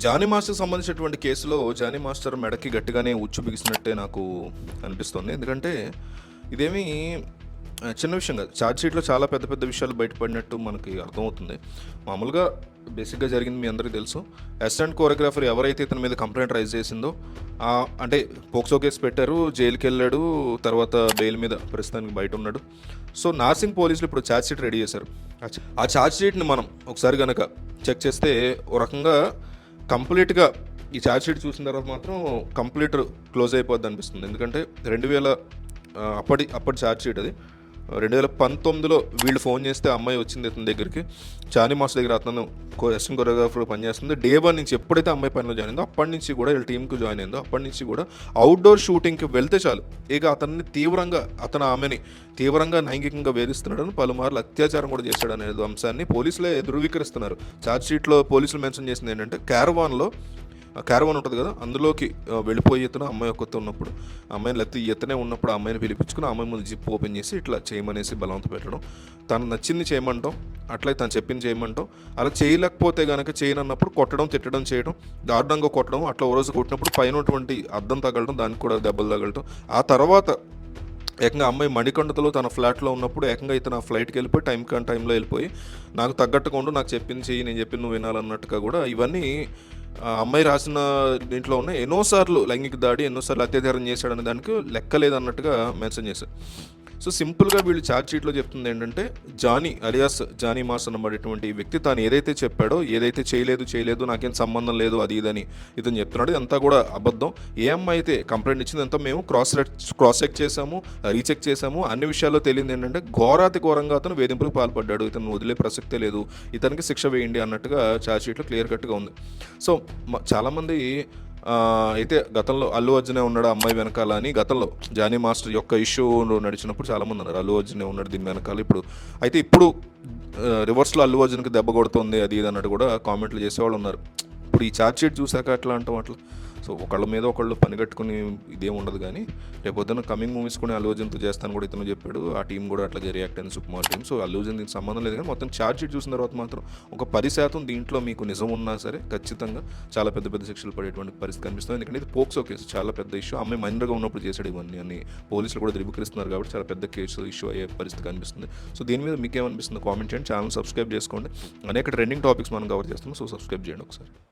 Johnny మాస్టర్‌కి సంబంధించినటువంటి కేసులో జానీ మాస్టర్ మెడకి గట్టిగానే ఉచ్చు బిగిసినట్టే నాకు అనిపిస్తుంది. ఎందుకంటే ఇదేమీ చిన్న విషయం కాదు. ఛార్జ్ షీట్‌లో చాలా పెద్ద పెద్ద విషయాలు బయటపడినట్టు మనకి అర్థమవుతుంది. మామూలుగా బేసిక్‌గా జరిగింది మీ అందరికీ తెలుసు. అసిస్టెంట్ కోరియోగ్రాఫర్ ఎవరైతే ఇతని మీద కంప్లెయింట్ రైజ్ చేసిందో అంటే పోక్సో కేసు పెట్టారు, జైలుకెళ్ళాడు, తర్వాత బెయిల్ మీద ప్రస్తుతానికి బయట ఉన్నాడు. సో నార్సింగ్ పోలీసులు ఇప్పుడు ఛార్జ్ షీట్ రెడీ చేశారు. ఆ ఛార్జ్ షీట్‌ని మనం ఒకసారి గనక చెక్ చేస్తే ఓ రకంగా కంప్లీట్‌గా ఈ ఛార్జ్ షీట్ చూసిన తర్వాత మాత్రం కంప్లీట్ క్లోజ్ అయిపోద్ది అనిపిస్తుంది. ఎందుకంటే 2000 అప్పటి ఛార్జ్ షీట్ అది. 2019లో వీళ్ళు ఫోన్ చేస్తే అమ్మాయి వచ్చింది ఇతని దగ్గరికి. జానీ మాస్టర్ దగ్గర అతను అసిస్టెంట్ కొరియోగ్రాఫర్ పనిచేస్తుంది. డే 1 నుంచి ఎప్పుడైతే అమ్మాయి పనిలో జాయిన్ అయిందో అప్పటి నుంచి కూడా వీళ్ళ టీంకి జాయిన్ అయిందో అప్పటి నుంచి కూడా అవుట్డోర్ షూటింగ్కి వెళ్తే చాలు ఇక అతను ఆమెని తీవ్రంగా లైంగికంగా వేధిస్తున్నాడని, పలుమార్లు అత్యాచారం కూడా చేశాడు అనే అంశాన్ని పోలీసులే ధృవీకరిస్తున్నారు. ఛార్జ్ షీట్లో పోలీసులు మెన్షన్ చేసింది ఏంటంటే క్యారవాన్ ఉంటుంది కదా, అందులోకి వెళ్ళిపోయి ఇతను అమ్మాయి ఒక్కతో ఉన్నప్పుడు అమ్మాయిని లేకపోతే ఇతనే ఉన్నప్పుడు ఆ అమ్మాయిని పిలిపించుకుని ఆ అమ్మాయి ముందు జిప్ ఓపెన్ చేసి ఇట్లా చేయమనేసి బలవంత పెట్టడం, తను నచ్చింది చేయమంటాం, అట్లయితే తను చెప్పింది చేయమంటాం, అలా చేయలేకపోతే కనుక చేయనన్నప్పుడు కొట్టడం, తిట్టడం చేయడం, దారుణంగా కొట్టడం, అట్లా ఓ రోజు కొట్టినప్పుడు పైనటువంటి అద్దం తగలడం, దానికి కూడా దెబ్బలు తగలటం. ఆ తర్వాత ఏకంగా అమ్మాయి మణికంఠలో తన ఫ్లాట్లో ఉన్నప్పుడు ఏకంగా ఇతను ఆ ఫ్లైట్కి వెళ్ళిపోయి టైంలో వెళ్ళిపోయి నాకు తగ్గట్టుగా ఉండు, నాకు చెప్పింది చెయ్యి, నేను చెప్పింది నువ్వు వినాలన్నట్టుగా కూడా ఇవన్నీ అమ్మాయి రాసిన దీంట్లో ఉన్న ఎన్నోసార్లు లైంగిక దాడి, ఎన్నోసార్లు అత్యాచారం చేశాడనే దానికి లెక్కలేదన్నట్టుగా మెన్షన్ చేశారు. సో సింపుల్గా వీళ్ళు ఛార్జ్ షీట్లో చెప్తుంది ఏంటంటే జానీ అలియాస్ జానీ మాస్ అన్నబడేటువంటి వ్యక్తి తాను ఏదైతే చెప్పాడో, ఏదైతే చేయలేదు నాకేం సంబంధం లేదు అది ఇదని ఇతను చెప్తున్నాడు, ఇదంతా కూడా అబద్ధం. ఏ అమ్మాయి అయితే కంప్లైంట్ ఇచ్చింది అంతా మేము క్రాస్ చెక్ చేసాము, రీచెక్ చేసాము, అన్ని విషయాల్లో తెలియదు ఏంటంటే ఘోరాతి ఘోరంగా అతను వేధింపులకు పాల్పడ్డాడు, ఇతను వదిలే ప్రసక్తే లేదు, ఇతనికి శిక్ష వేయండి అన్నట్టుగా ఛార్జ్ షీట్లో క్లియర్ కట్గా ఉంది. సో చాలామంది అయితే గతంలో అల్లు అర్జునే ఉన్నాడు అమ్మాయి వెనకాల అని గతంలో జానీ మాస్టర్ యొక్క ఇష్యూ నడిచినప్పుడు చాలామంది అన్నారు అల్లు అర్జునే ఉన్నాడు దీని వెనకాల. ఇప్పుడు రివర్స్లో అల్లు అర్జున్కి దెబ్బ కొడుతుంది అది ఇది అన్నట్టు కూడా కామెంట్లు చేసేవాళ్ళు ఉన్నారు. ఇప్పుడు ఈ ఛార్జ్ షీట్ చూసాక అట్లా అంటాం అట్లా. సో ఒకళ్ళ మీద ఒకళ్ళు పని కట్టుకుని ఇదేం ఉండదు. కానీ రేపొద్దున కమింగ్ మూవీస్ కూడా అల్లు అర్జున్తో చేస్తాను కూడా ఇతను చెప్పాడు. ఆ టీం కూడా అట్లాగే రియాక్ట్ అయింది, సుకుమార్ టీం. సో అల్లు అర్జున్ దీనికి సంబంధం లేదు. కానీ మొత్తం ఛార్జ్ షీట్ చూసిన తర్వాత మాత్రం ఒక 10% దీంట్లో మీకు నిజం ఉన్నా సరే ఖచ్చితంగా చాలా పెద్ద పెద్ద శిక్షలు పడేటువంటి పరిస్థితి కనిపిస్తుంది. ఎందుకంటే ఇది పోక్సో కేసు, చాలా పెద్ద ఇష్యూ. అమ్మాయి మైనర్గా ఉన్నప్పుడు చేశాడు ఇవన్నీ అని పోలీసులు కూడా ధృవీకరిస్తున్నారు కాబట్టి చాలా పెద్ద కేసు ఇష్యూ అయ్యే పరిస్థితి కనిపిస్తుంది. సో దీని మీద మీకేమనిపిస్తుంది కామెంట్ చేయండి. ఛానల్ సబ్స్క్రైబ్ చేసుకోండి. అనేక ట్రెండింగ్ టాపిక్స్ మనం కవర్ చేస్తాము. సో సబ్స్క్రైబ్ చేయండి ఒకసారి.